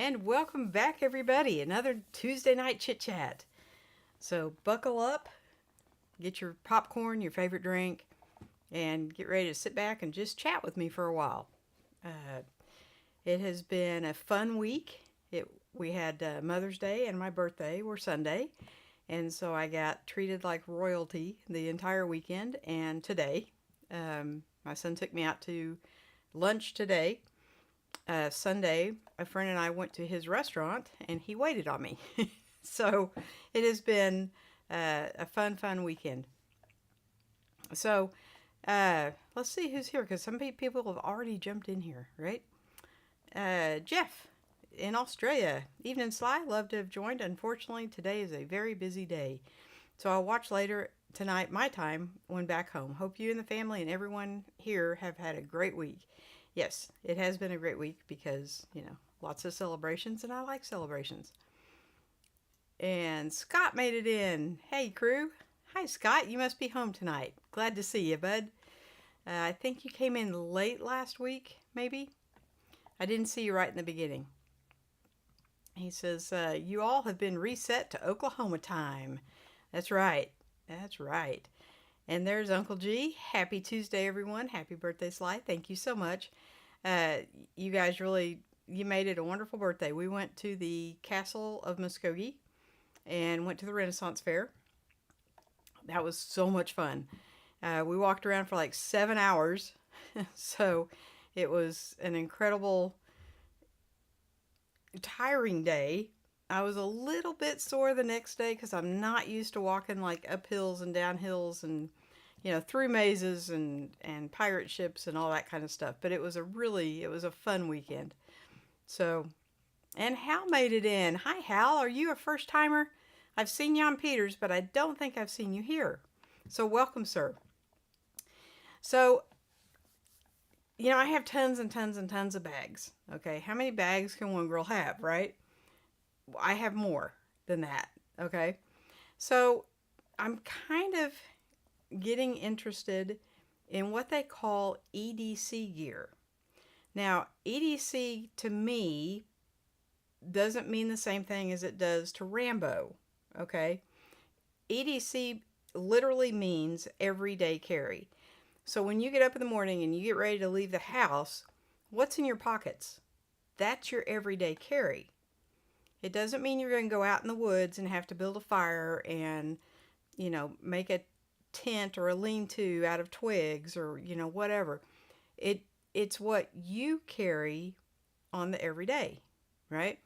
And welcome back, everybody. Another Tuesday night chit chat. So, buckle up, get your popcorn, your favorite drink, and get ready to sit back and just chat with me for a while. Uh, it has been a fun week. We had Mother's Day and my birthday were Sunday, and so I got treated like royalty the entire weekend and today. My son took me out to lunch today. Sunday, a friend and I went to his restaurant and he waited on me. So it has been a fun weekend. So let's see who's here because some people have already jumped in here, right? Jeff in Australia. Evening Sly, love to have joined. Unfortunately, today is a very busy day. So I'll watch later tonight, my time, when back home. Hope you and the family and everyone here have had a great week. Yes, it has been a great week because, lots of celebrations and I like celebrations. And Scott made it in. Hey, crew. Hi, Scott. You must be home tonight. Glad to see you, bud. I think you came in late last week, maybe? I didn't see you right in the beginning. He says, you all have been reset to Oklahoma time. That's right. That's right. And there's Uncle G. Happy Tuesday, everyone. Happy birthday, Sly. Thank you so much. You guys you made it a wonderful birthday. We went to the Castle of Muskogee and went to the Renaissance Fair. That was so much fun. We walked around for like 7 hours. So it was an incredible, tiring day. I was a little bit sore the next day because I'm not used to walking like up hills and down hills and through mazes and pirate ships and all that kind of stuff. But it was a fun weekend. So, and Hal made it in. Hi, Hal. Are you a first timer? I've seen you on Peters, but I don't think I've seen you here. So welcome, sir. So, I have tons and tons and tons of bags. Okay. How many bags can one girl have, right? I have more than that. Okay. So I'm kind of getting interested in what they call EDC gear. Now, EDC to me doesn't mean the same thing as it does to Rambo, okay? EDC literally means everyday carry. So when you get up in the morning and you get ready to leave the house, what's in your pockets? That's your everyday carry. It doesn't mean you're going to go out in the woods and have to build a fire and, make a tent or a lean-to out of twigs or, whatever. It's what you carry on the everyday, right?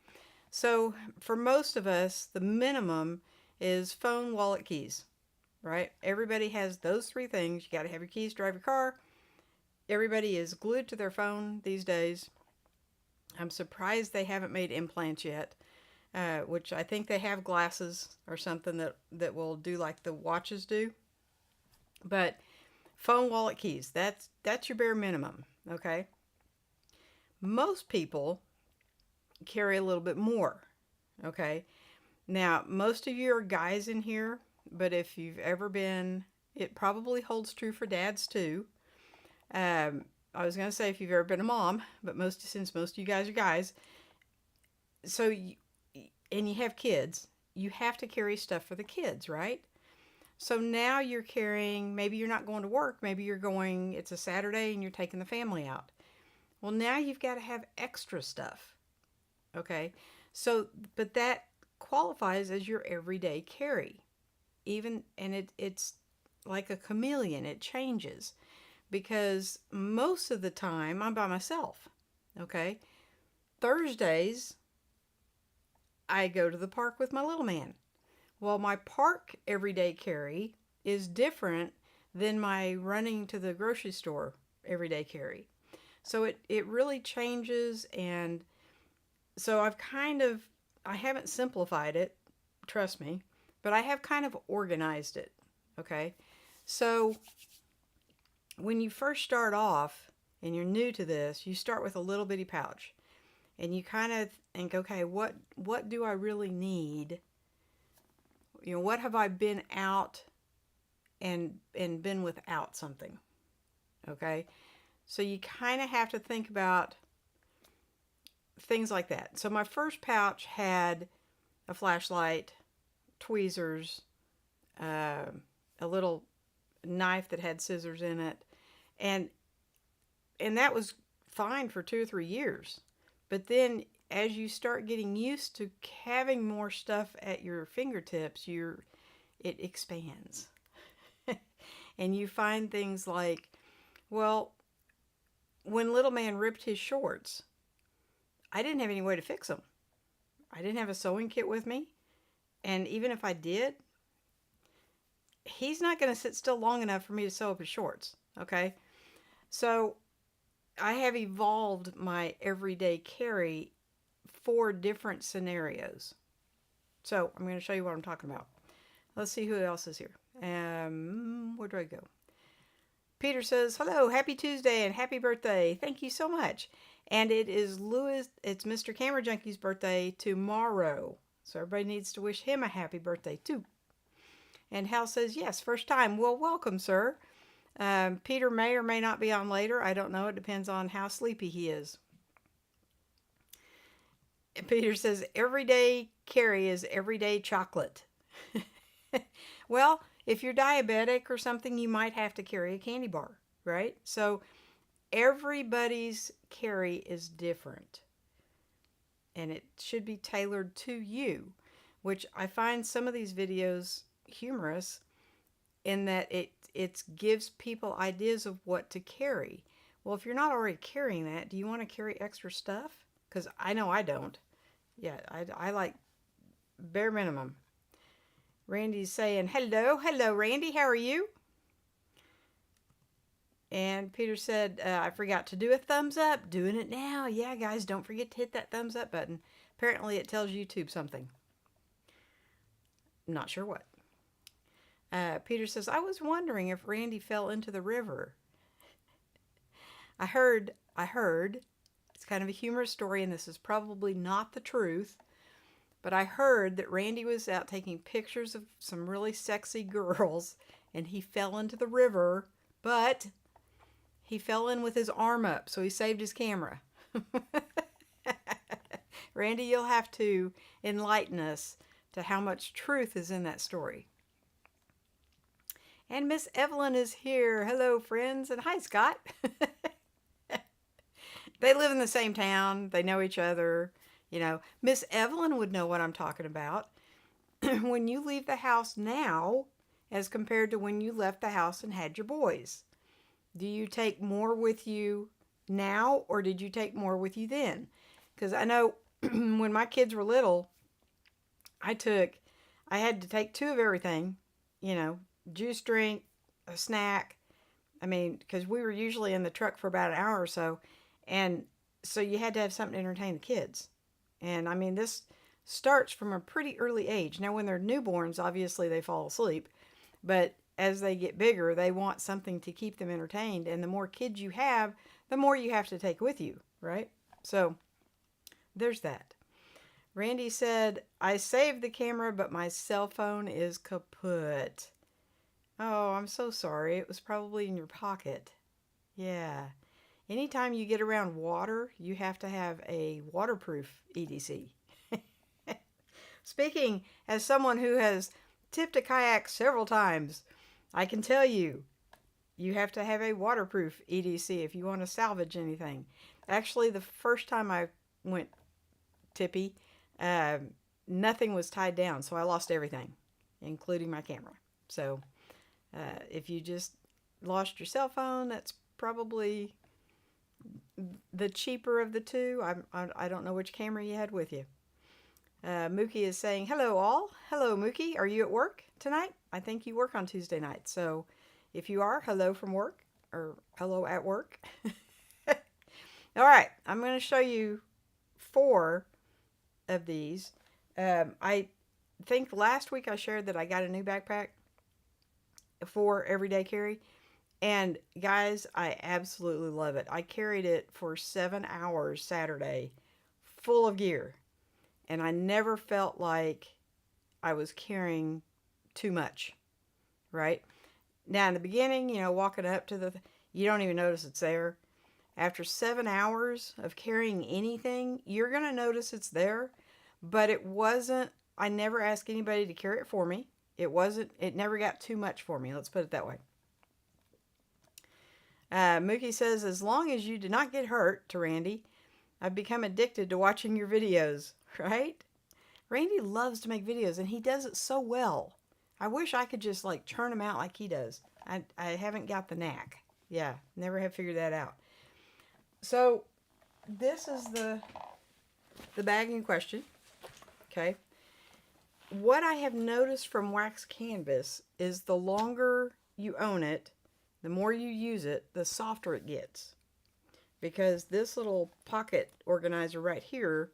So for most of us, the minimum is phone, wallet, keys, right? Everybody has those three things. You got to have your keys to drive your car. Everybody is glued to their phone these days. I'm surprised they haven't made implants yet. Which I think they have glasses or something that will do like the watches do. But phone, wallet, keys, that's your bare minimum, okay? Most people carry a little bit more, okay? Now, most of you are guys in here, but if you've ever been, it probably holds true for dads too. I was going to say if you've ever been a mom, but since most of you guys are guys, so and you have kids, you have to carry stuff for the kids, right? So now you're carrying, maybe you're not going to work, maybe it's a Saturday and you're taking the family out. Well, now you've got to have extra stuff, okay? So, but that qualifies as your everyday carry. It's like a chameleon, it changes. Because most of the time I'm by myself, okay? Thursdays, I go to the park with my little man. Well, my park everyday carry is different than my running to the grocery store everyday carry. So it really changes, and so I haven't simplified it, trust me, but I have kind of organized it, okay? So when you first start off and you're new to this, you start with a little bitty pouch. And you kind of think, okay, what do I really need? What have I been out and been without something? Okay? So you kind of have to think about things like that. So my first pouch had a flashlight, tweezers, uh, a little knife that had scissors in it, and that was fine for 2 or 3 years. But then as you start getting used to having more stuff at your fingertips, it expands. And you find things like, well, when little man ripped his shorts, I didn't have any way to fix them. I didn't have a sewing kit with me. And even if I did, he's not going to sit still long enough for me to sew up his shorts. Okay? So I have evolved my everyday carry for different scenarios. So I'm going to show you what I'm talking about. Let's see who else is here. Where do I go? Peter says, hello, happy Tuesday and happy birthday. Thank you so much. And it's Mr. Camera Junkie's birthday tomorrow. So everybody needs to wish him a happy birthday too. And Hal says, yes, first time. Well, welcome, sir. Peter may or may not be on later. I don't know. It depends on how sleepy he is. And Peter says, everyday carry is everyday chocolate. Well, if you're diabetic or something, you might have to carry a candy bar, right? So everybody's carry is different. And it should be tailored to you, which I find some of these videos humorous in that it gives people ideas of what to carry. Well, if you're not already carrying that, do you want to carry extra stuff? Because I know I don't. Yeah, I like bare minimum. Randy's saying, hello, Randy, how are you? And Peter said, I forgot to do a thumbs up. Doing it now. Yeah, guys, don't forget to hit that thumbs up button. Apparently it tells YouTube something. Not sure what. Peter says, I was wondering if Randy fell into the river. I heard, it's kind of a humorous story, and this is probably not the truth, but I heard that Randy was out taking pictures of some really sexy girls, and he fell into the river, but he fell in with his arm up, so he saved his camera. Randy, you'll have to enlighten us to how much truth is in that story. And Miss Evelyn is here. Hello, friends, and hi, Scott. They live in the same town. They know each other. You know, Miss Evelyn would know what I'm talking about. When you leave the house now, as compared to when you left the house and had your boys, do you take more with you now, or did you take more with you then? Because I know when my kids were little, I had to take 2 of everything, you know, juice drink, a snack. I mean, because we were usually in the truck for about an hour or so. And so you had to have something to entertain the kids. And I mean, this starts from a pretty early age. Now, when they're newborns, obviously they fall asleep. But as they get bigger, they want something to keep them entertained. And the more kids you have, the more you have to take with you, right? So there's that. Randy said, I saved the camera, but my cell phone is kaput. Oh, I'm so sorry. It was probably in your pocket. Yeah. Anytime you get around water, you have to have a waterproof EDC. Speaking as someone who has tipped a kayak several times, I can tell you, you have to have a waterproof EDC if you want to salvage anything. Actually, the first time I went tippy, nothing was tied down, so I lost everything, including my camera. So if you just lost your cell phone, that's probably the cheaper of the two. I don't know which camera you had with you. Mookie is saying, hello all. Hello, Mookie. Are you at work tonight? I think you work on Tuesday night. So if you are, hello from work, or hello at work. All right. I'm going to show you 4 of these. I think last week I shared that I got a new backpack for everyday carry. And guys, I absolutely love it. I carried it for 7 hours Saturday, full of gear. And I never felt like I was carrying too much, right? Now in the beginning, you know, walking up to you don't even notice it's there. After 7 hours of carrying anything, you're going to notice it's there, but it wasn't, I never asked anybody to carry it for me. It never got too much for me. Let's put it that way. Mookie says, as long as you did not get hurt, to Randy, I've become addicted to watching your videos, right? Randy loves to make videos, and he does it so well. I wish I could just like churn them out like he does. I haven't got the knack. Yeah, never have figured that out. So this is the bag in question. Okay. What I have noticed from wax canvas is the longer you own it, the more you use it, the softer it gets. Because this little pocket organizer right here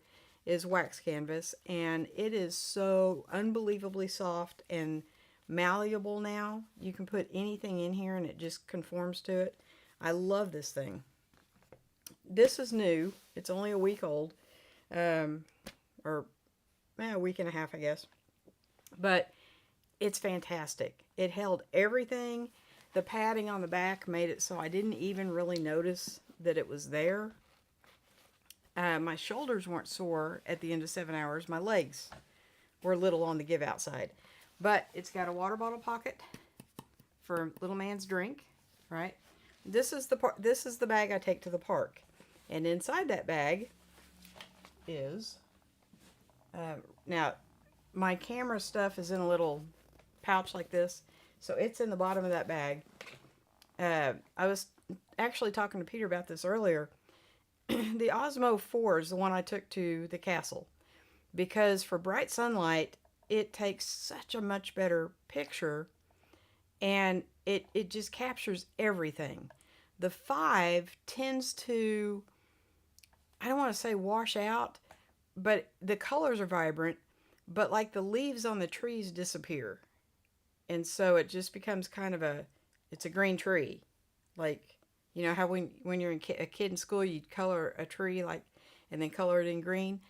is wax canvas, and it is so unbelievably soft and malleable now. You can put anything in here and it just conforms to it. I love this thing. This is new. It's only a week old, or a week and a half, I guess. But it's fantastic. It held everything. The padding on the back made it so I didn't even really notice that it was there. My shoulders weren't sore at the end of 7 hours. My legs were a little on the give out side. But it's got a water bottle pocket for little man's drink, right? This is the bag I take to the park. And inside that bag is, now my camera stuff is in a little pouch like this. So it's in the bottom of that bag. I was actually talking to Peter about this earlier. The Osmo 4 is the one I took to the castle. Because for bright sunlight, it takes such a much better picture. And it just captures everything. The 5 tends to, I don't want to say wash out, but the colors are vibrant, but like the leaves on the trees disappear. And so it just becomes kind of it's a green tree. Like, you know how when you're a kid in school, you'd color a tree like, and then color it in green?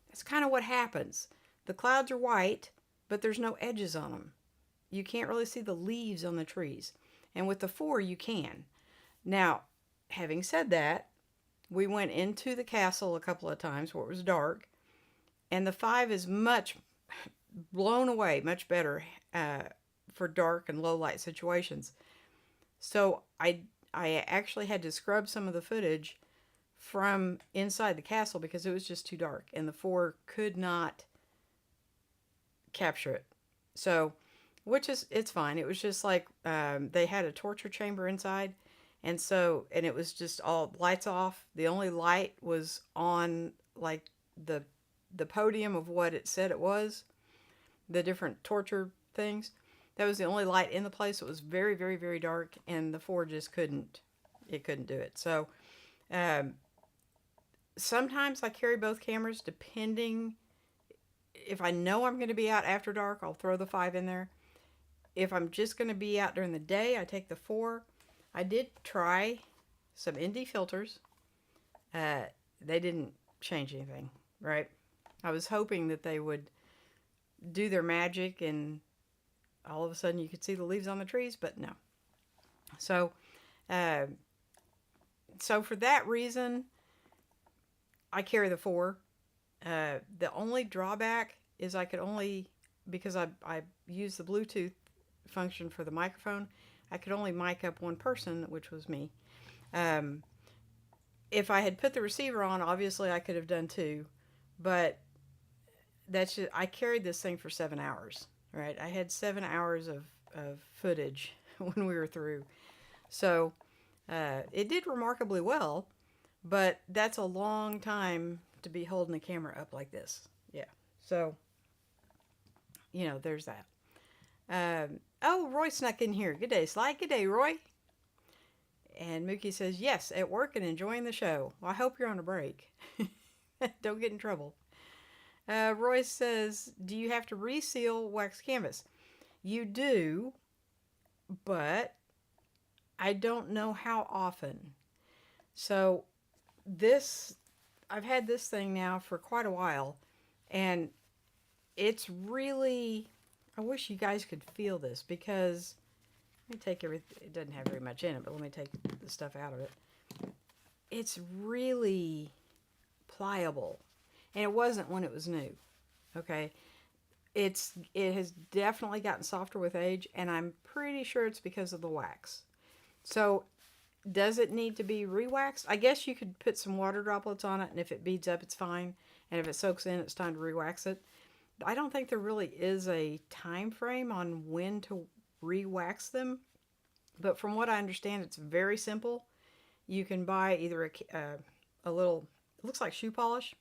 That's kind of what happens. The clouds are white, but there's no edges on them. You can't really see the leaves on the trees. And with the 4, you can. Now, having said that, we went into the castle a couple of times where it was dark, and the 5 is much blown away, much better for dark and low light situations. So I actually had to scrub some of the footage from inside the castle because it was just too dark, and the 4 could not capture it. So, it's fine. It was just like they had a torture chamber inside. And it was just all lights off. The only light was on like the podium of what it said it was, the different torture things. That was the only light in the place. It was very, very, very dark, and the 4 just couldn't do it. So sometimes I carry both cameras depending. If I know I'm going to be out after dark, I'll throw the 5 in there. If I'm just going to be out during the day, I take the 4. I did try some ND filters. They didn't change anything, right? I was hoping that they would do their magic and all of a sudden you could see the leaves on the trees, but no. So for that reason, I carry the 4. The only drawback is I could only, because I use the Bluetooth function for the microphone, I could only mic up one person, which was me. If I had put the receiver on, obviously I could have done 2, but that's just, I carried this thing for 7 hours, right? I had 7 hours of footage when we were through. So it did remarkably well, but that's a long time to be holding the camera up like this. Yeah. So, there's that. Oh, Roy snuck in here. Good day, Sly. Good day, Roy. And Mookie says, yes, at work and enjoying the show. Well, I hope you're on a break. Don't get in trouble. Roy says, do you have to reseal wax canvas? You do, but I don't know how often. So I've had this thing now for quite a while, and it's really, I wish you guys could feel this, because let me take it doesn't have very much in it, but let me take the stuff out of it. it's really pliable. And it wasn't when it was new. Okay. It has definitely gotten softer with age, and I'm pretty sure it's because of the wax. So does it need to be re-waxed? I guess you could put some water droplets on it, and if it beads up, it's fine. And if it soaks in, it's time to re-wax it. I don't think there really is a time frame on when to re-wax them. But from what I understand, it's very simple. You can buy either a little, it looks like shoe polish,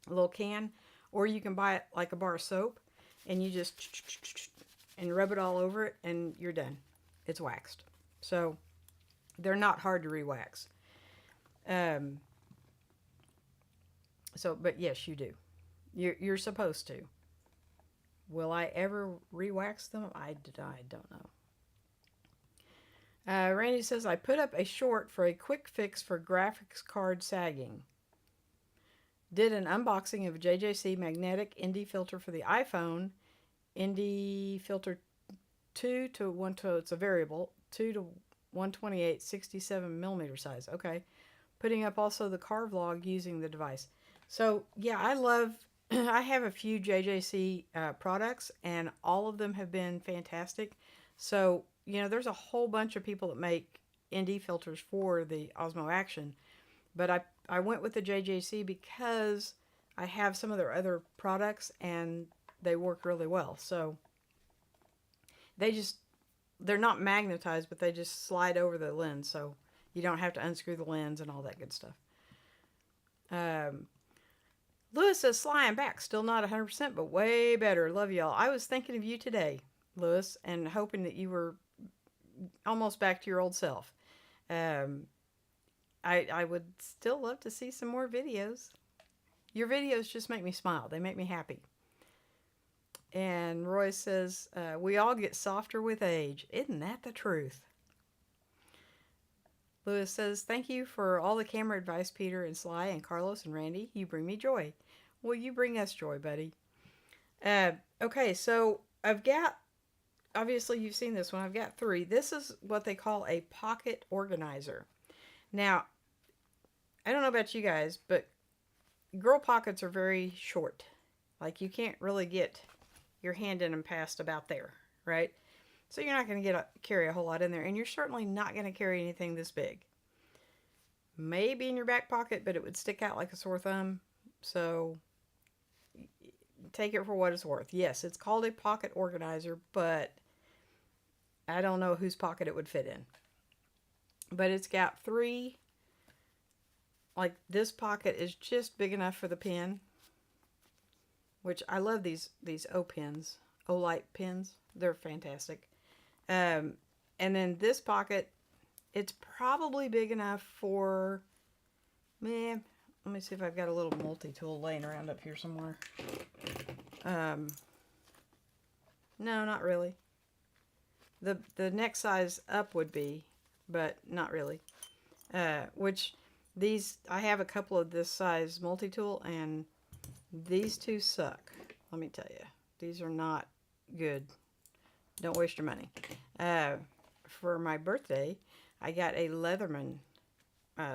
a little can, or you can buy it like a bar of soap, and you just and rub it all over it, and you're done. It's waxed. So they're not hard to re-wax. Um, but yes, you do. You're supposed to. Will I ever re-wax them? I don't know. Randy says, I put up a short for a quick fix for graphics card sagging. Did an unboxing of a JJC magnetic ND filter for the iPhone. ND filter 2 to 1 to, it's a variable, 2 to 128, 67 millimeter size. Okay. Putting up also the car vlog using the device. So, yeah, I love, I have a few JJC products, and all of them have been fantastic. So, there's a whole bunch of people that make ND filters for the Osmo Action, but I went with the JJC because I have some of their other products, and they work really well. So they're not magnetized, but they just slide over the lens, so you don't have to unscrew the lens and all that good stuff. Lewis says, Sly, I'm back. Still not 100%, but way better. Love y'all. I was thinking of you today, Lewis, and hoping that you were almost back to your old self. I would still love to see some more videos. Your videos just make me smile. They make me happy. And Roy says, we all get softer with age. Isn't that the truth? Lewis says, thank you for all the camera advice, Peter and Sly and Carlos and Randy. You bring me joy. Well, you bring us joy, buddy. Okay, so I've got, obviously you've seen this one. I've got 3. This is what they call a pocket organizer. Now, I don't know about you guys, but girl pockets are very short. Like, you can't really get your hand in them past about there, right? So you're not going to carry a whole lot in there, and you're certainly not going to carry anything this big. Maybe in your back pocket, but it would stick out like a sore thumb. So take it for what it's worth. Yes, it's called a pocket organizer, but I don't know whose pocket it would fit in. But it's got 3, like this pocket is just big enough for the pen, which I love these O-pens, O-Light pens. They're fantastic. And then this pocket, it's probably big enough for, let me see if I've got a little multi-tool laying around up here somewhere. No, not really. The next size up would be, but not really. Which these, I have a couple of this size multi-tool, and these 2 suck. Let me tell you, these are not good. Don't waste your money. For my birthday, I got a Leatherman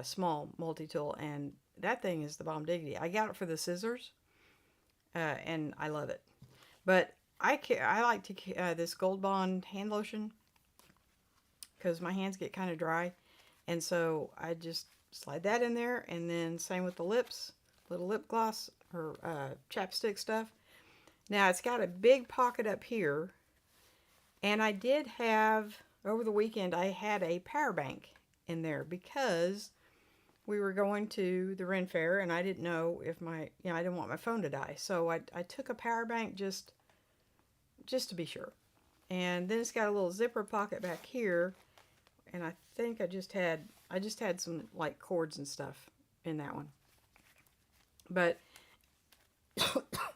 small multi-tool, and that thing is the bomb diggity. I got it for the scissors, and I love it. But I like to this Gold Bond hand lotion because my hands get kind of dry, and so I just slide that in there, and then same with the lips, little lip gloss or chapstick stuff. Now it's got a big pocket up here, and I did have, over the weekend, I had a power bank in there because we were going to the Ren Fair, and I didn't know if I didn't want my phone to die. So I took a power bank just to be sure. And then it's got a little zipper pocket back here, and I think I just had some like cords and stuff in that one. But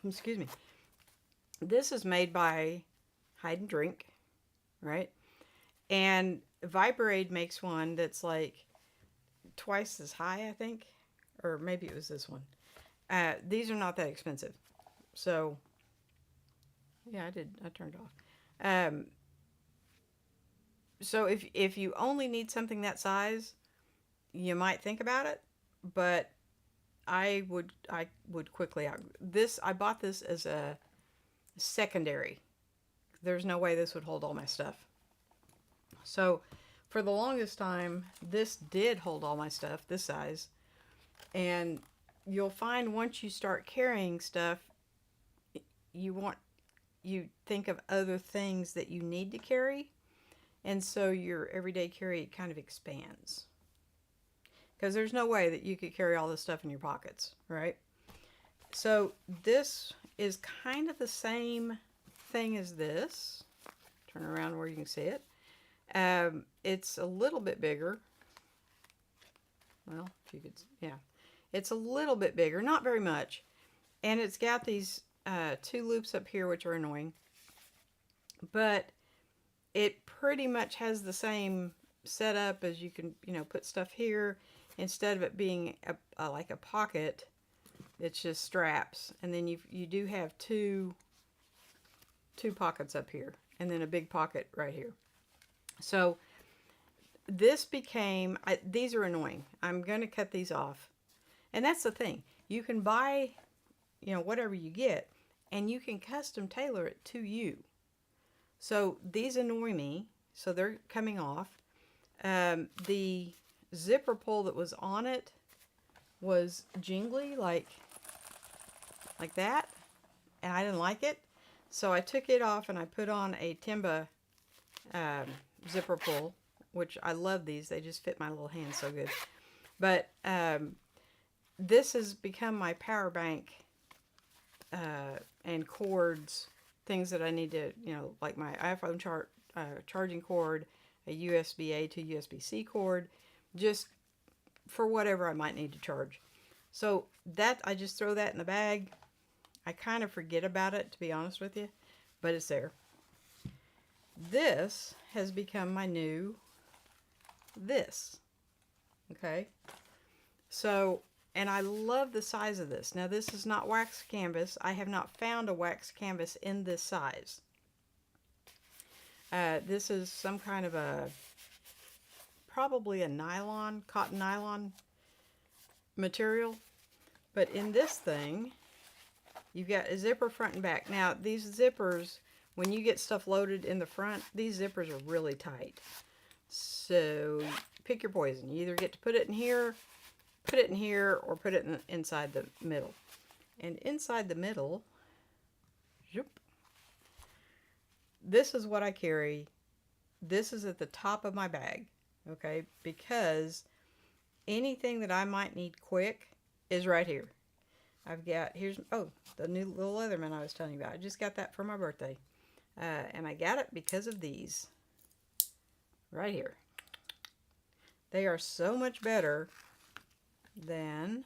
excuse me. This is made by Hide and Drink, right? And Vibraid makes one that's like twice as high, I think, or maybe it was this one. These are not that expensive, so yeah, I turned off. So if you only need something that size, you might think about it, but I would quickly out this. I bought this as a secondary. There's no way this would hold all my stuff. So for the longest time, this did hold all my stuff, this size. And you'll find once you start carrying stuff, you think of other things that you need to carry. And so your everyday carry kind of expands. Because there's no way that you could carry all this stuff in your pockets, right? So this is kind of the same thing as this. Turn around where you can see it. It's a little bit bigger. Well, if you could, yeah. It's a little bit bigger, not very much. And it's got these 2 loops up here, which are annoying. But it pretty much has the same setup as you can, put stuff here. Instead of it being like a pocket, it's just straps. And then you do have two pockets up here. And then a big pocket right here. So this became, these are annoying. I'm going to cut these off. And that's the thing. You can buy, whatever you get, and you can custom tailor it to you. So these annoy me, so they're coming off. The zipper pull that was on it was jingly, like that, and I didn't like it. So I took it off and I put on a Timba zipper pull, which I love these. They just fit my little hand so good. But this has become my power bank and cords, things that I need to, like my iPhone charging cord, a USB-A to USB-C cord, just for whatever I might need to charge. So that, I just throw that in the bag. I kind of forget about it, to be honest with you, but it's there. This has become my new this. Okay. So, and I love the size of this. Now, this is not wax canvas. I have not found a wax canvas in this size. This is some kind of probably a nylon, cotton nylon material. But in this thing, you've got a zipper front and back. Now, these zippers, when you get stuff loaded in the front, these zippers are really tight. So, pick your poison. You either get to put it in here, or put it inside the middle. And inside the middle, this is what I carry. This is at the top of my bag, okay? Because anything that I might need quick is right here. I've got, the new little Leatherman I was telling you about. I just got that for my birthday. And I got it because of these. Right here. They are so much better than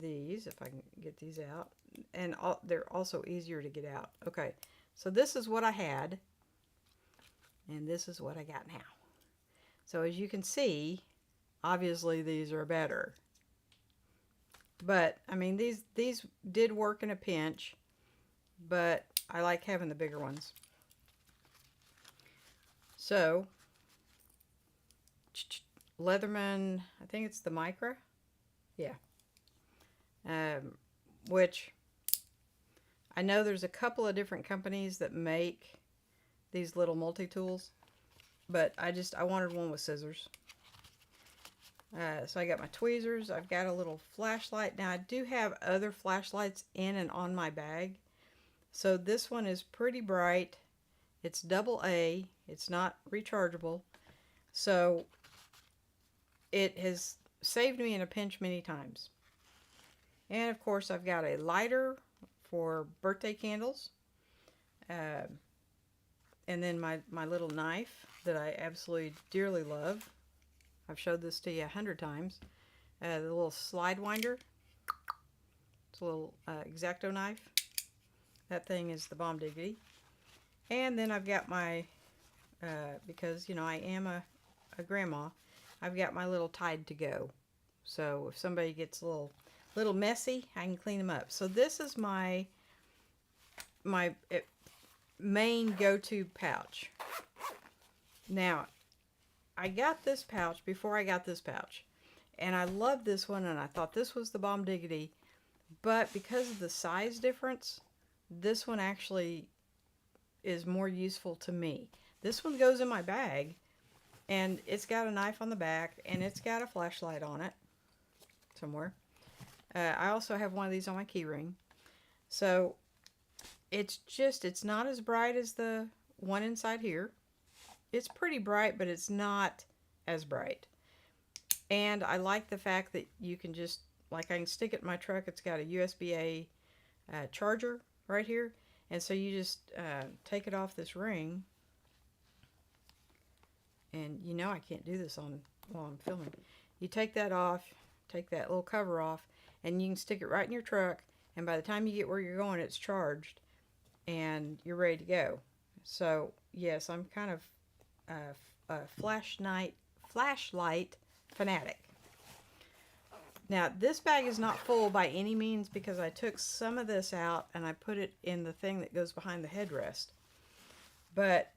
these, if I can get these out. And they're also easier to get out. Okay, so this is what I had. And this is what I got now. So as you can see, obviously these are better. But, I mean, these did work in a pinch. But I like having the bigger ones. So, Leatherman, I think it's the Micra. Yeah. Which, I know there's a couple of different companies that make these little multi-tools. But I wanted one with scissors. So I got my tweezers. I've got a little flashlight. Now I do have other flashlights in and on my bag. So this one is pretty bright. It's AA. It's not rechargeable. So it has saved me in a pinch many times. And of course I've got a lighter for birthday candles. And then my little knife that I absolutely dearly love. I've showed this to you 100 times. The little slide winder. It's a little X-Acto knife. That thing is the bomb diggity. And then I've got my, because, I am a grandma, I've got my little Tide to go. So if somebody gets a little messy, I can clean them up. So this is my main go-to pouch. Now, I got this pouch before I got this pouch. And I love this one, and I thought this was the bomb diggity. But because of the size difference, this one actually is more useful to me. This one goes in my bag, and it's got a knife on the back, and it's got a flashlight on it somewhere. I also have one of these on my keyring. So it's not as bright as the one inside here. It's pretty bright, but it's not as bright. And I like the fact that you can just, like, I can stick it in my truck. It's got a USB-A charger right here. And so you just take it off this ring. And you know I can't do this while I'm filming. You take that off, take that little cover off, and you can stick it right in your truck. And by the time you get where you're going, it's charged. And you're ready to go. So, yes, I'm kind of a flashlight fanatic. Now, this bag is not full by any means because I took some of this out and I put it in the thing that goes behind the headrest. But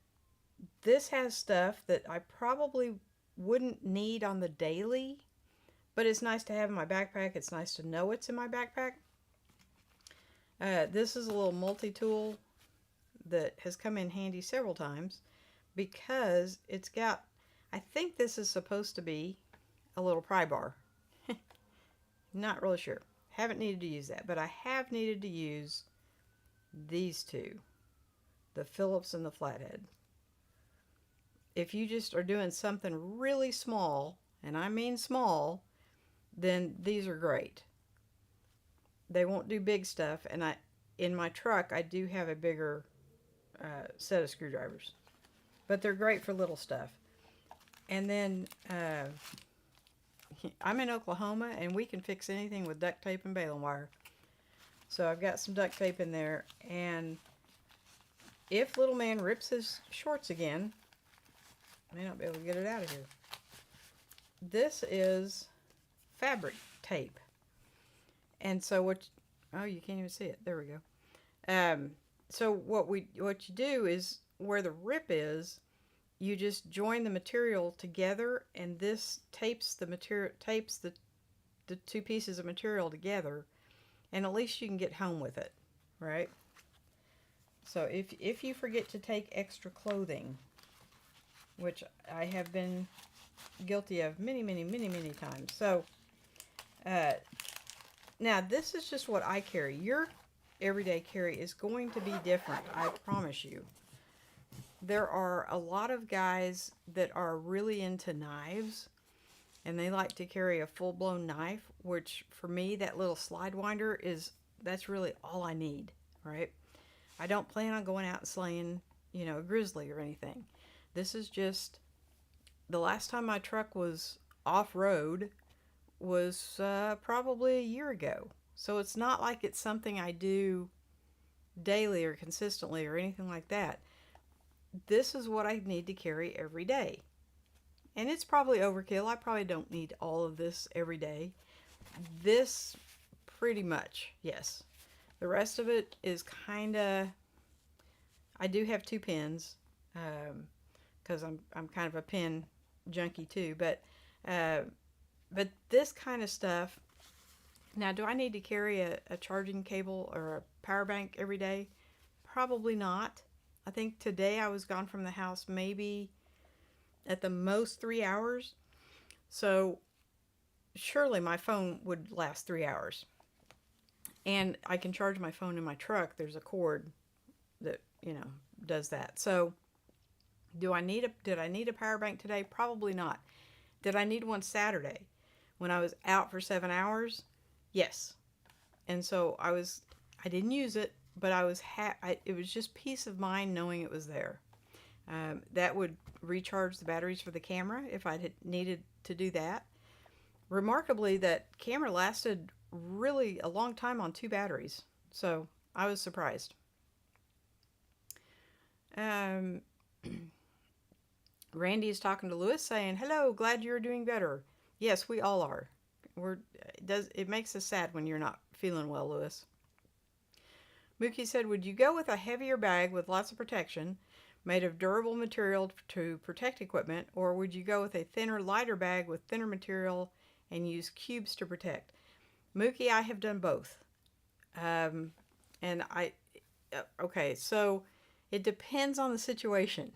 this has stuff that I probably wouldn't need on the daily, but it's nice to have in my backpack. It's nice to know it's in my backpack. This is a little multi-tool that has come in handy several times because it's got, I think this is supposed to be a little pry bar. Not really sure. Haven't needed to use that, but I have needed to use these two, the Phillips and the flathead. If you just are doing something really small, and I mean small, then these are great. They won't do big stuff, and in my truck I do have a bigger set of screwdrivers, but they're great for little stuff. And then I'm in Oklahoma, and we can fix anything with duct tape and baling wire. So I've got some duct tape in there, and if little man rips his shorts again, I may not be able to get it out of here. This is fabric tape. And so oh, you can't even see it. There we go. So what you do is where the rip is, you just join the material together, and this tapes the two pieces of material together, and at least you can get home with it, right? So if you forget to take extra clothing, which I have been guilty of many times. So now this is just what I carry. Your everyday carry is going to be different, I promise you. There are a lot of guys that are really into knives, and they like to carry a full-blown knife, which for me, that little slide winder that's really all I need, right? I don't plan on going out and slaying, a grizzly or anything. This is just, the last time my truck was off-road was probably a year ago. So it's not like it's something I do daily or consistently or anything like that. This is what I need to carry every day. And it's probably overkill. I probably don't need all of this every day. This pretty much, yes. The rest of it is kind of, I do have 2 pens, because I'm kind of a pen junkie too, but this kind of stuff. Now, do I need to carry a charging cable or a power bank every day? Probably not. I think today I was gone from the house maybe at the most 3 hours. So surely my phone would last 3 hours. And I can charge my phone in my truck. There's a cord that, does that. So did I need a power bank today? Probably not. Did I need one Saturday when I was out for 7 hours? Yes. And so I didn't use it, but it was just peace of mind knowing it was there. That would recharge the batteries for the camera if I had needed to do that. Remarkably, that camera lasted really a long time on 2 batteries. So I was surprised. Randy is talking to Lewis saying, "Hello, glad you're doing better." Yes, we all are. It makes us sad when you're not feeling well, Lewis. Mookie said, "Would you go with a heavier bag with lots of protection, made of durable material to protect equipment, or would you go with a thinner, lighter bag with thinner material and use cubes to protect. Mookie, I have done both. Um, and okay, so it depends on the situation.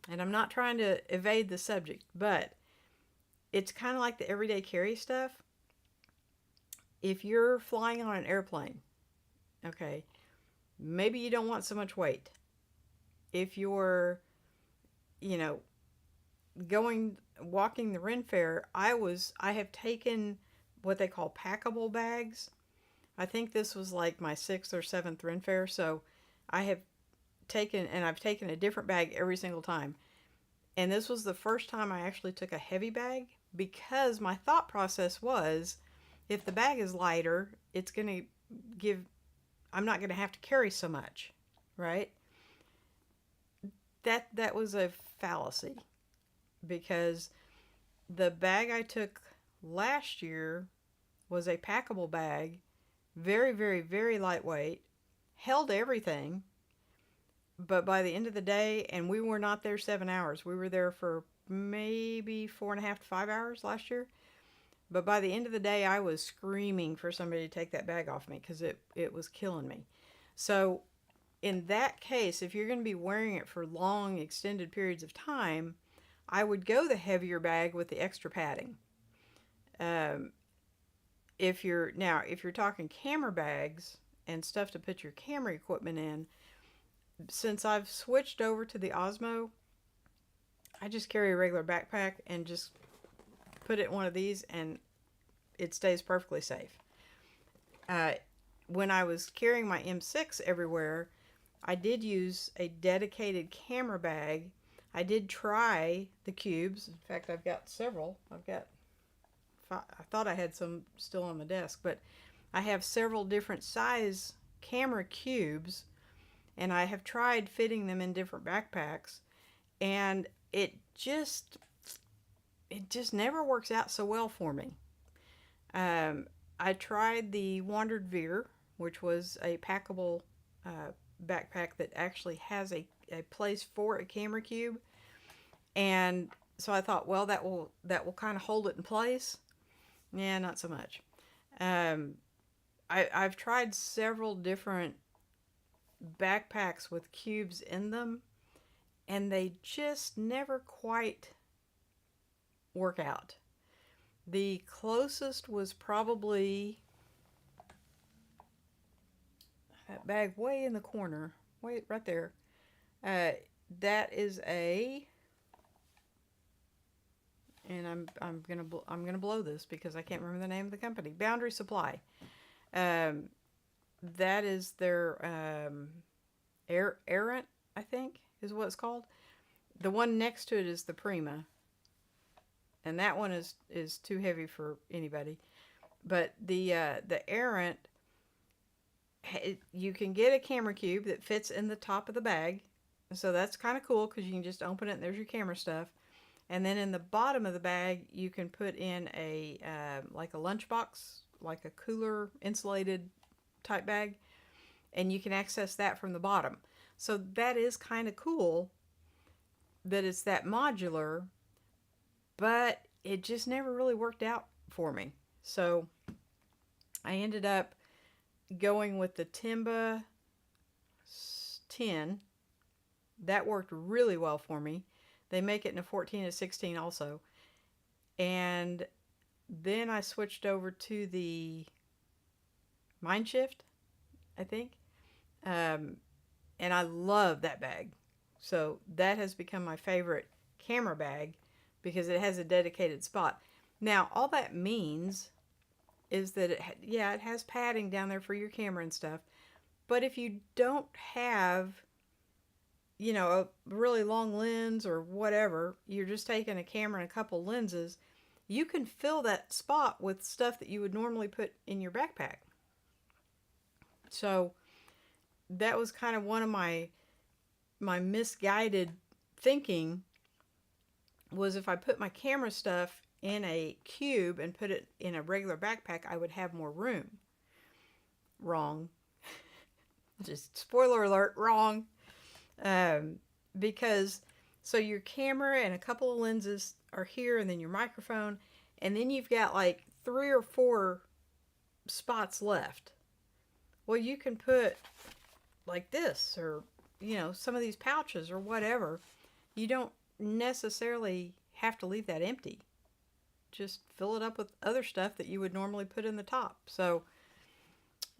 And I'm not trying to evade the subject, but it's kind of like the everyday carry stuff. If you're flying on an airplane, okay, maybe you don't want so much weight. If you're, you know, walking the Ren Fair, I have taken what they call packable bags. I think this was like my 6th or 7th Ren Fair, so I have I've taken a different bag every single time. And this was the first time I actually took a heavy bag, because my thought process was, if the bag is lighter, it's going to I'm not going to have to carry so much, right? That was a fallacy, because the bag I took last year was a packable bag, very, very, very lightweight, held everything, but by the end of the day, and we were not there 7 hours, we were there for maybe 4.5 to 5 hours last year. But by the end of the day, I was screaming for somebody to take that bag off me, because it was killing me. So in that case, if you're going to be wearing it for long, extended periods of time, I would go the heavier bag with the extra padding. Um, if you're talking camera bags and stuff to put your camera equipment in, since I've switched over to the Osmo, I just carry a regular backpack and just put it in one of these, and it stays perfectly safe. When I was carrying my M6 everywhere, I did use a dedicated camera bag. I did try the cubes. In fact, I've got several. I thought I had some still on the desk, but I have several different size camera cubes, and I have tried fitting them in different backpacks, and it just never works out so well for me. I tried the Wandered Veer, which was a packable backpack that actually has a place for a camera cube, and so I thought, well, that will kind of hold it in place. Yeah, not so much. I've tried several different backpacks with cubes in them, and they just never quite work out. The closest was probably that bag way in the corner, way right there. That is and I'm gonna blow this because I can't remember the name of the company. Boundary Supply. That is their Errant, I think, is what it's called. The one next to it is the Prima, and that one is too heavy for anybody. But the Errant, you can get a camera cube that fits in the top of the bag, so that's kind of cool because you can just open it and there's your camera stuff. And then in the bottom of the bag, you can put in a like a lunchbox, like a cooler insulated type bag, and you can access that from the bottom. So that is kind of cool that it's that modular, but it just never really worked out for me. So I ended up going with the Timba 10. That worked really well for me. They make it in a 14 and a 16 also. And then I switched over to the Mindshift, I think. And I love that bag. So that has become my favorite camera bag because it has a dedicated spot. Now, all that means is that it has padding down there for your camera and stuff. But if you don't have, a really long lens or whatever, you're just taking a camera and a couple lenses, you can fill that spot with stuff that you would normally put in your backpack. So that was kind of one of my misguided thinking, was if I put my camera stuff in a cube and put it in a regular backpack, I would have more room. Wrong. Just spoiler alert, wrong. Because so your camera and a couple of lenses are here, and then your microphone, and then you've got like 3 or 4 spots left. Well, you can put like this, or some of these pouches or whatever. You don't necessarily have to leave that empty. Just fill it up with other stuff that you would normally put in the top. So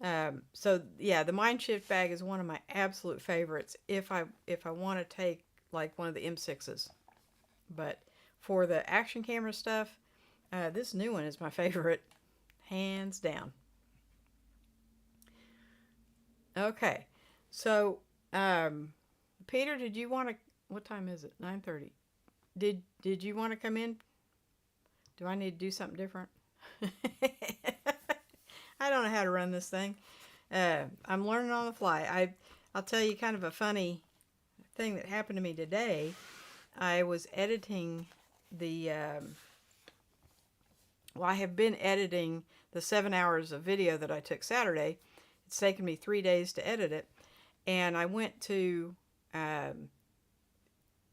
yeah, the Mind Shift bag is one of my absolute favorites if I want to take like one of the M6s. But for the action camera stuff, this new one is my favorite, hands down. Okay, so Peter, did you want to? What time is it? 9:30. Did you want to come in? Do I need to do something different? I don't know how to run this thing. I'm learning on the fly. I'll tell you kind of a funny thing that happened to me today. I was editing the. Well, I have been editing the 7 hours of video that I took Saturday. It's taken me 3 days to edit it, and I went to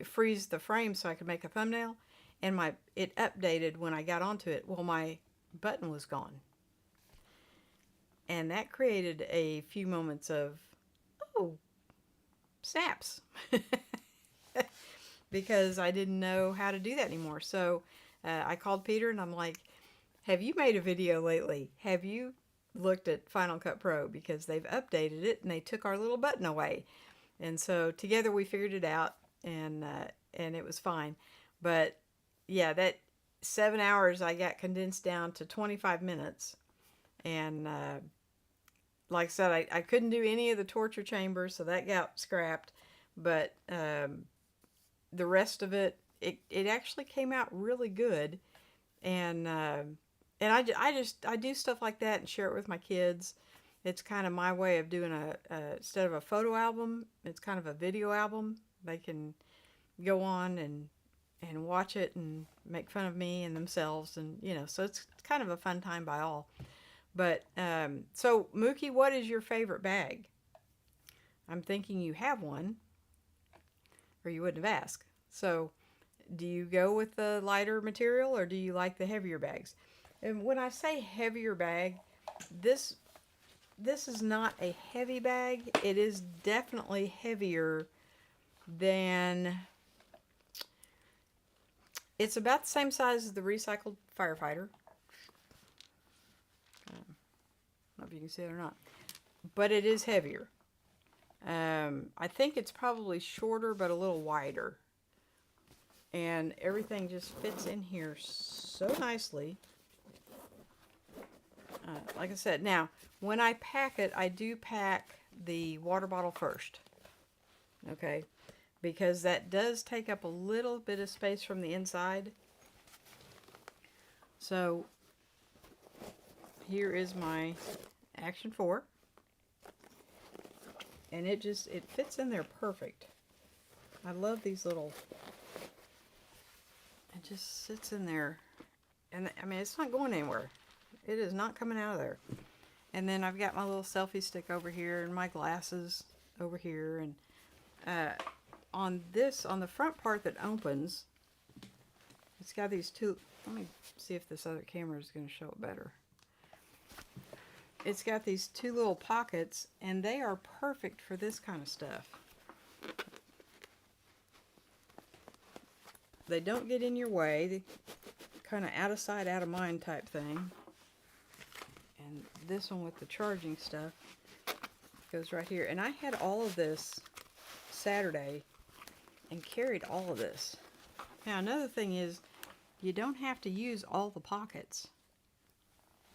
freeze the frame so I could make a thumbnail, and it updated when I got onto it. Well, my button was gone, and that created a few moments of, oh, snaps, because I didn't know how to do that anymore. So I called Peter and I'm like, have you made a video lately? Have you looked at Final Cut Pro? Because they've updated it and they took our little button away. And so together we figured it out, and it was fine. But yeah, that 7 hours I got condensed down to 25 minutes. And like I said, I couldn't do any of the torture chambers, so that got scrapped. But the rest of it actually came out really good. And I do stuff like that and share it with my kids. It's kind of my way of doing instead of a photo album, it's kind of a video album. They can go on and watch it and make fun of me and themselves, and so it's kind of a fun time by all. But so Mookie, what is your favorite bag? I'm thinking you have one, or you wouldn't have asked. So do you go with the lighter material, or do you like the heavier bags? And when I say heavier bag, this is not a heavy bag. It is definitely heavier than... It's about the same size as the recycled Firefighter. I don't know if you can see it or not. But it is heavier. I think it's probably shorter but a little wider. And everything just fits in here so nicely. Like I said, now, when I pack it, I do pack the water bottle first. Okay? Because that does take up a little bit of space from the inside. So, here is my Action 4. And it fits in there perfect. I love these little... It just sits in there. And I mean, it's not going anywhere. It is not coming out of there. And then I've got my little selfie stick over here and my glasses over here. And on the front part that opens, it's got these two... Let me see if this other camera is going to show it better. It's got these two little pockets, and they are perfect for this kind of stuff. They don't get in your way. They kind of out of sight, out of mind type thing. And this one with the charging stuff goes right here. And I had all of this Saturday and carried all of this. Now another thing is, you don't have to use all the pockets.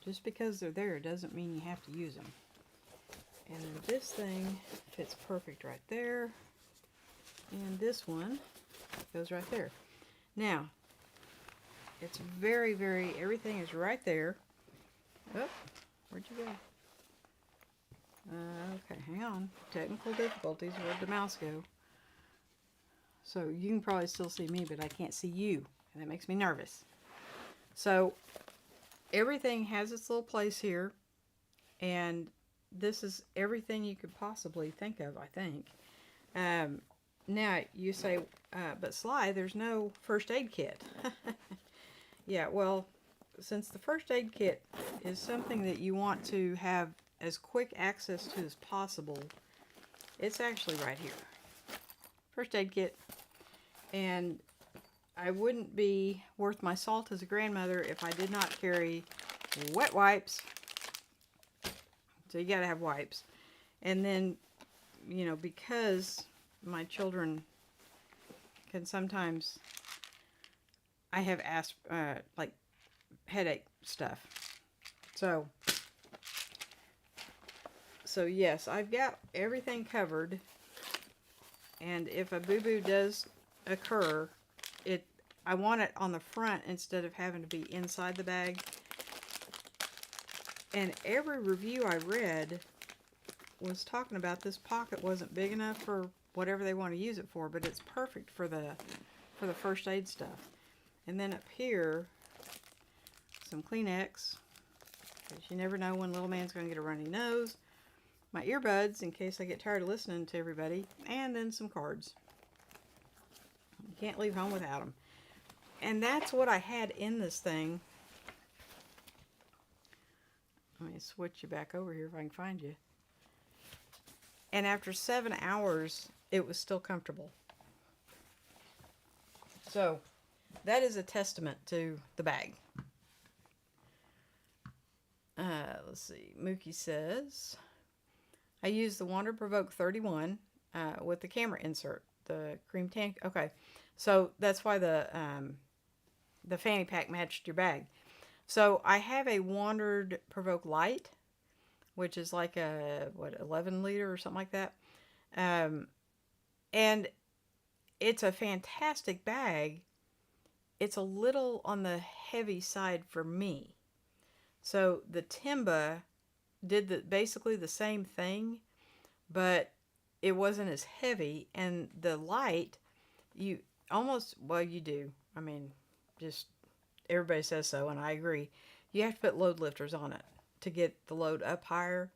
Just because they're there doesn't mean you have to use them. And then this thing fits perfect right there. And this one goes right there. Now, it's very, very, everything is right there. Oh, where'd you go? Okay, hang on. Technical difficulties. Where'd the mouse go? So you can probably still see me, but I can't see you. And that makes me nervous. So, everything has its little place here. And this is everything you could possibly think of, I think. Now, you say, but Sly, there's no first aid kit. Yeah, well, since the first aid kit is something that you want to have as quick access to as possible, it's actually right here. First aid kit. And I wouldn't be worth my salt as a grandmother if I did not carry wet wipes. So you gotta have wipes. And then, you know, because my children can sometimes, I have like headache stuff. So yes, I've got everything covered. And if a boo-boo does occur, I want it on the front instead of having to be inside the bag. And every review I read was talking about this pocket wasn't big enough for whatever they want to use it for, but it's perfect for the first aid stuff. And then up here, some Kleenex, because you never know when little man's going to get a runny nose. My earbuds, in case I get tired of listening to everybody, and then some cards. You can't leave home without them. And that's what I had in this thing. Let me switch you back over here if I can find you. And after 7 hours, it was still comfortable. So, that is a testament to the bag. Let's see. Mookie says, I use the Wander Provoke 31 with the camera insert, the cream tan. Okay, so that's why the fanny pack matched your bag. So I have a Wandered Provoke Light, which is like a 11 liter or something like that, and it's a fantastic bag. It's a little on the heavy side for me. So the Timba did basically the same thing, but it wasn't as heavy. And the Light, you do. I mean, just everybody says so, and I agree. You have to put load lifters on it to get the load up higher.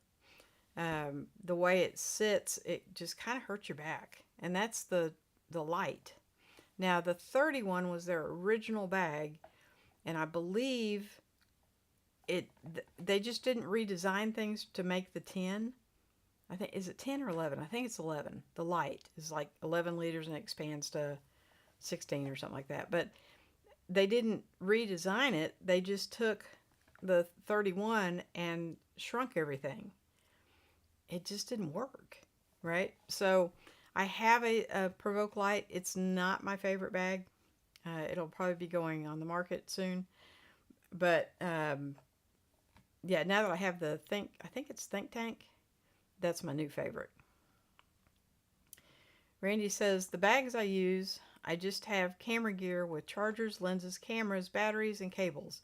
The way it sits, it just kind of hurts your back. And that's the Light. Now, the 31 was their original bag, and I believe they just didn't redesign things to make the 10. I think, is it 10 or 11? I think it's 11. The Light is like 11 liters and it expands to 16 or something like that. But they didn't redesign it. They just took the 31 and shrunk everything. It just didn't work, right? So I have a Provoke Light. It's not my favorite bag. It'll probably be going on the market soon. But yeah, now that I have I think it's Think Tank, that's my new favorite. Randy says, the bags I use, I just have camera gear with chargers, lenses, cameras, batteries, and cables.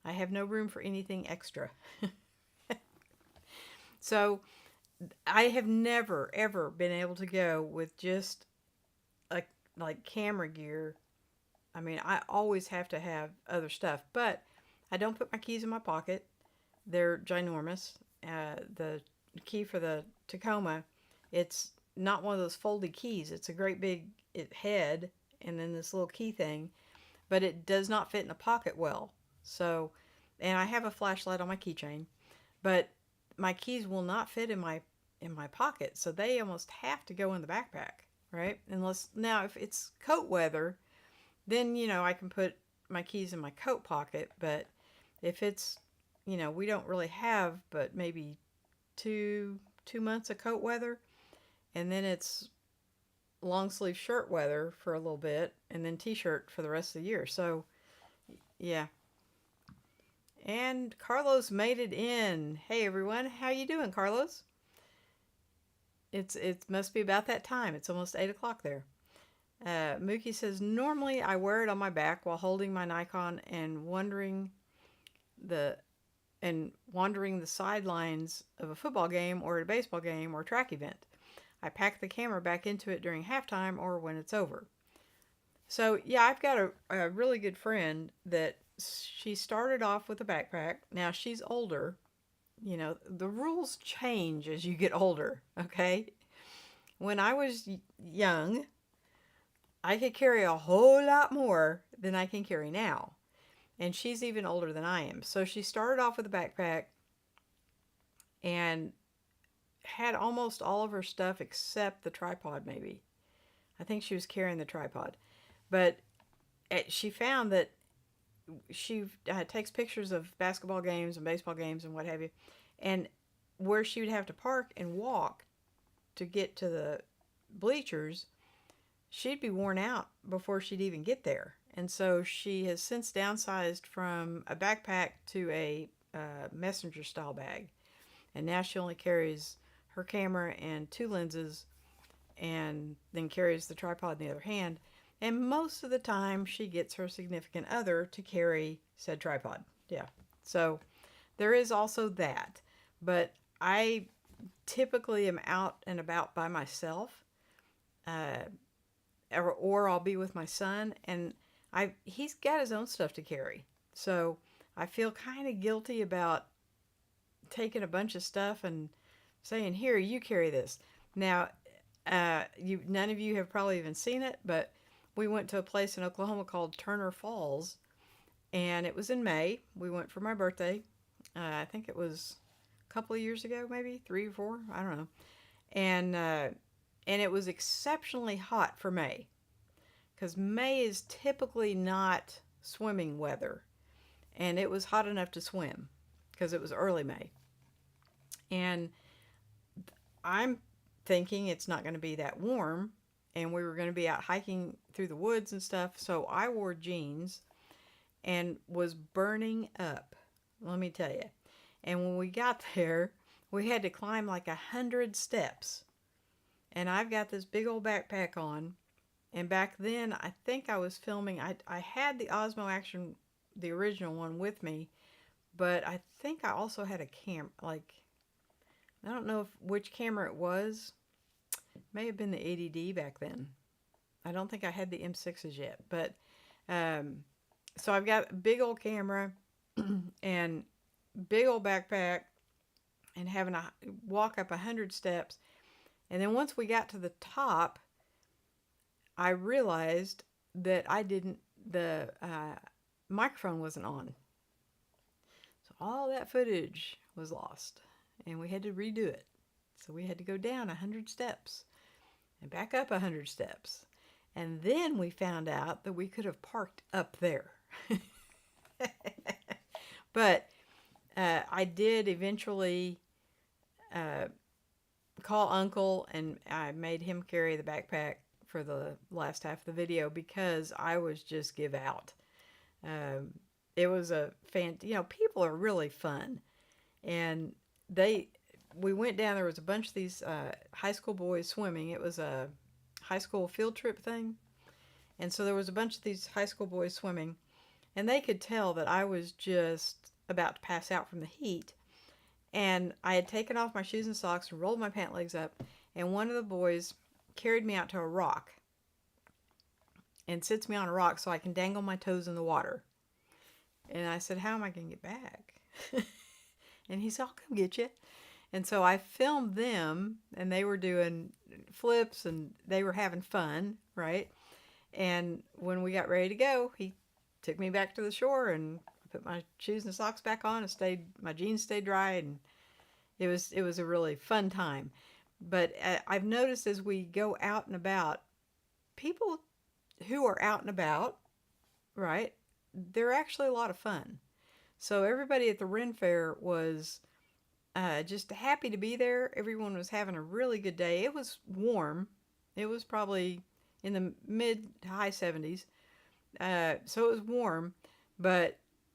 I have no room for anything extra. So I have never, ever been able to go with just like camera gear. I mean, I always have to have other stuff, but I don't put my keys in my pocket. They're ginormous. The key for the Tacoma, it's not one of those folded keys. It's a great big head and then this little key thing, but it does not fit in a pocket well. So, and I have a flashlight on my keychain, but my keys will not fit in my pocket, so they almost have to go in the backpack, right? Unless, now if it's coat weather, then I can put my keys in my coat pocket. But if it's we don't really have but maybe two months of coat weather, and then it's long sleeve shirt weather for a little bit, and then t-shirt for the rest of the year. So yeah. And Carlos made it in. Hey everyone, how you doing, Carlos? It must be about that time. It's almost 8 o'clock there. Mookie says, normally I wear it on my back while holding my Nikon and wandering the sidelines of a football game or a baseball game or track event. I pack the camera back into it during halftime or when it's over. So yeah, I've got a really good friend that she started off with a backpack. Now she's older. The rules change as you get older, okay? When I was young, I could carry a whole lot more than I can carry now. And she's even older than I am. So she started off with a backpack and had almost all of her stuff except the tripod, maybe. I think she was carrying the tripod. But she found that she takes pictures of basketball games and baseball games and what have you. And where she would have to park and walk to get to the bleachers, she'd be worn out before she'd even get there. And so she has since downsized from a backpack to a messenger style bag. And now she only carries her camera and 2 lenses and then carries the tripod in the other hand. And most of the time she gets her significant other to carry said tripod. Yeah. So there is also that. But I typically am out and about by myself. Or I'll be with my son, and he's got his own stuff to carry. So I feel kind of guilty about taking a bunch of stuff and saying, "Here, you carry this." Now, none of you have probably even seen it, but we went to a place in Oklahoma called Turner Falls, and it was in May. We went for my birthday. I think it was a couple of years ago, maybe 3 or 4. I don't know. And it was exceptionally hot for May, because May is typically not swimming weather, and it was hot enough to swim because it was early May. And I'm thinking it's not going to be that warm, and we were going to be out hiking through the woods and stuff, so I wore jeans and was burning up, let me tell you. And when we got there, we had to climb like 100 steps. And I've got this big old backpack on. And back then, I think I was filming. I had the Osmo Action, the original one, with me. But I think I also had a camera. Like, I don't know which camera it was. It may have been the 80D back then. I don't think I had the M6s yet. But, so I've got a big old camera and big old backpack and having to walk up 100 steps. And then once we got to the top, I realized that the microphone wasn't on. So all that footage was lost, and we had to redo it. So we had to go down 100 steps and back up 100 steps. And then we found out that we could have parked up there. But I did eventually call Uncle, and I made him carry the backpack for the last half of the video because I was just give out. It was people are really fun, and we went down. There was a bunch of these high school boys swimming. It was a high school field trip thing, and so there was a bunch of these high school boys swimming, and they could tell that I was just about to pass out from the heat. And I had taken off my shoes and socks and rolled my pant legs up, and one of the boys carried me out to a rock and sits me on a rock so I can dangle my toes in the water. And I said, "How am I going to get back?" And he said, "I'll come get you." And so I filmed them, and they were doing flips, and they were having fun, right? And when we got ready to go, he took me back to the shore, and put my shoes and socks back on, and my jeans stayed dry, and it was a really fun time. But I've noticed as we go out and about, people who are out and about, right, they're actually a lot of fun. So everybody at the Ren Fair was just happy to be there. Everyone was having a really good day. It was warm. It was probably in the mid to high 70s. So it was warm,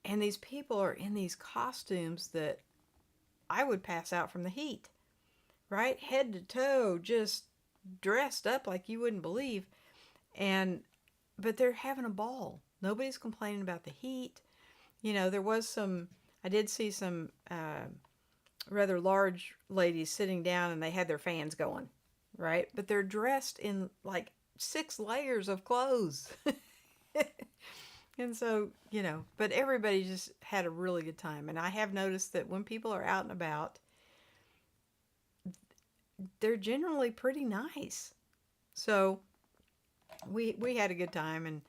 and these people are in these costumes that I would pass out from the heat, right? Head to toe, just dressed up like you wouldn't believe. But they're having a ball. Nobody's complaining about the heat. I did see some rather large ladies sitting down, and they had their fans going, right? But they're dressed in like 6 layers of clothes. And so, but everybody just had a really good time. And I have noticed that when people are out and about, they're generally pretty nice. So we had a good time,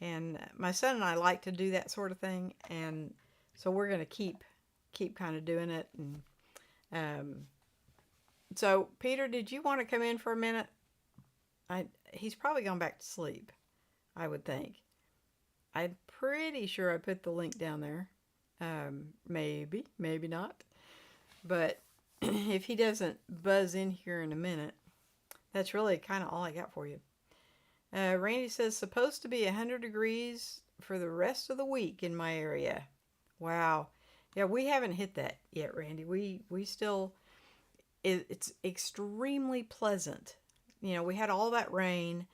And my son and I like to do that sort of thing, and so we're going to keep kind of doing it. And so, Peter, did you want to come in for a minute? He's probably gone back to sleep, I would think. I'm pretty sure I put the link down there. Maybe, maybe not. But if he doesn't buzz in here in a minute, that's really kind of all I got for you. Randy says, supposed to be 100 degrees for the rest of the week in my area. Wow. Yeah, we haven't hit that yet, Randy. We still, it's extremely pleasant. You know, we had all that rain,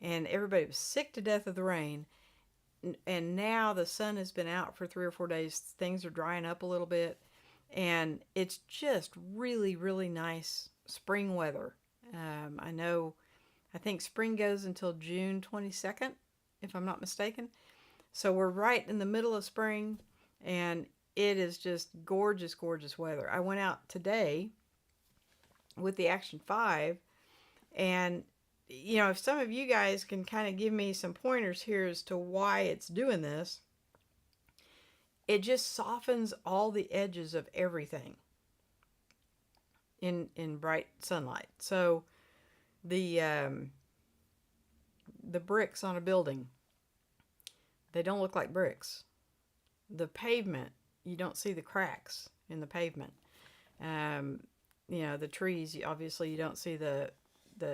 and everybody was sick to death of the rain. And now the sun has been out for 3 or 4 days. Things are drying up a little bit, and it's just really, really nice spring weather. I think spring goes until June 22nd, if I'm not mistaken. So we're right in the middle of spring, and it is just gorgeous, gorgeous weather. I went out today with the Action 5, and you know, if some of you guys can kind of give me some pointers here as to why it's doing this, it just softens all the edges of everything in bright sunlight. So the bricks on a building, they don't look like bricks. The pavement, you don't see the cracks in the pavement. You know, the trees, obviously you don't see the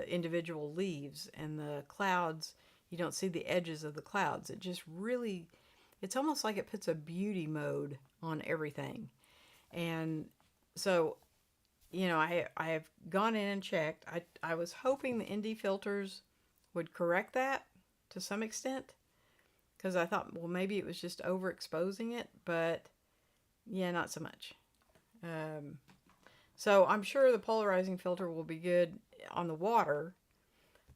individual leaves, and the clouds, you don't see the edges of the clouds. It just really, it's almost like it puts a beauty mode on everything. And so, you know, I have gone in and checked. I was hoping the ND filters would correct that to some extent, because I thought, well, maybe it was just overexposing it, but yeah, not so much. So I'm sure the polarizing filter will be good on the water,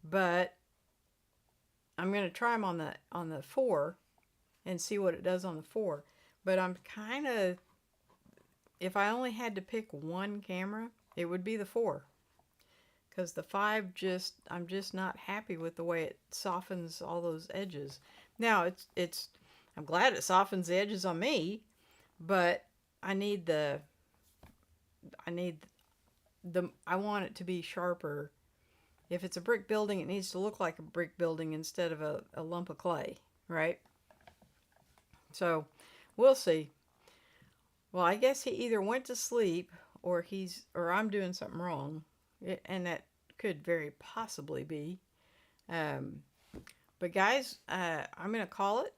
but I'm going to try them on the 4 and see what it does on the 4. But I'm kind of, if I only had to pick one camera, it would be the 4, because the 5 I'm just not happy with the way it softens all those edges. Now I'm glad it softens the edges on me, but I want it to be sharper. If it's a brick building, it needs to look like a brick building instead of a lump of clay, right? So we'll see. Well, I guess he either went to sleep or I'm doing something wrong, and that could very possibly be. But guys, I'm going to call it.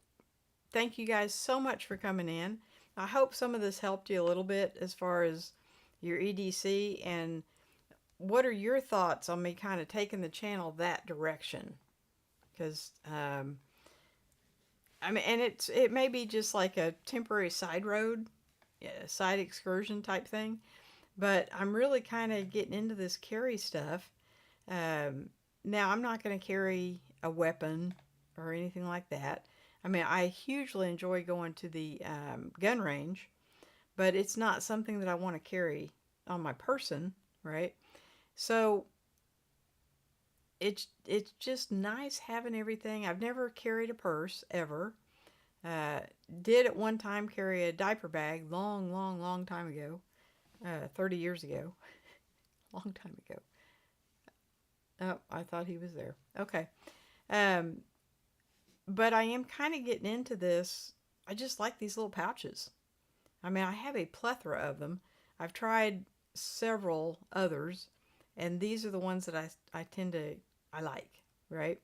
Thank you guys so much for coming in. I hope some of this helped you a little bit as far as your EDC, and what are your thoughts on me kind of taking the channel that direction? Because I mean, and it may be just like a temporary side road, side excursion type thing, but I'm really kind of getting into this carry stuff. Now I'm not going to carry a weapon or anything like that. I mean, I hugely enjoy going to the gun range, but it's not something that I want to carry on my person, right? So it's just nice having everything. I've never carried a purse ever. Did at one time carry a diaper bag, long time ago, 30 years ago, long time ago. Oh, I thought he was there. Okay. But I am kind of getting into this. I just like these little pouches. I mean, I have a plethora of them. I've tried several others, and these are the ones that I like, right?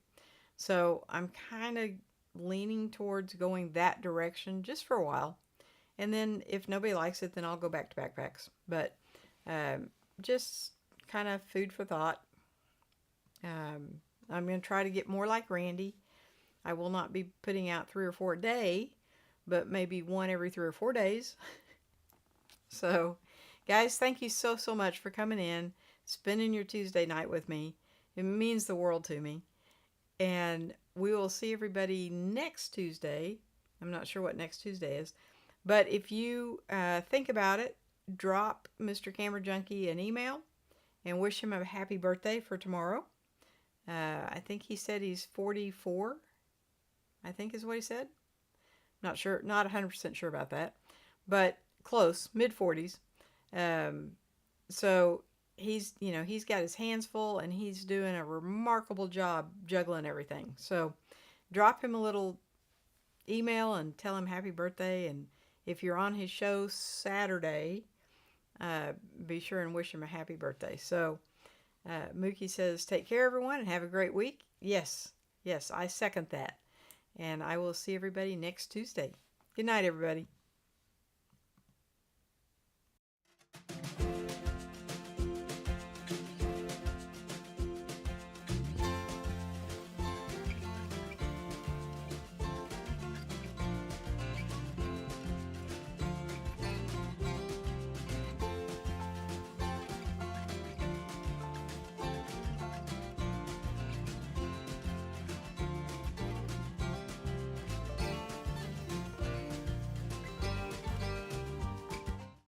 So I'm kind of leaning towards going that direction just for a while. And then if nobody likes it, then I'll go back to backpacks. But just kind of food for thought. I'm going to try to get more like Randy. I will not be putting out 3 or 4 a day, but maybe one every 3 or 4 days. So, guys, thank you so much for coming in, spending your Tuesday night with me. It means the world to me. And we will see everybody next Tuesday. I'm not sure what next Tuesday is. But if you think about it, drop Mr. Camera Junkie an email and wish him a happy birthday for tomorrow. I think he said he's 44. I think is what he said. Not sure, not 100% sure about that, but close, mid 40s. Um, so he's got his hands full and he's doing a remarkable job juggling everything. So drop him a little email and tell him happy birthday. And if you're on his show Saturday, be sure and wish him a happy birthday. So Mookie says, take care, everyone, and have a great week. Yes, yes, I second that. And I will see everybody next Tuesday. Good night, everybody.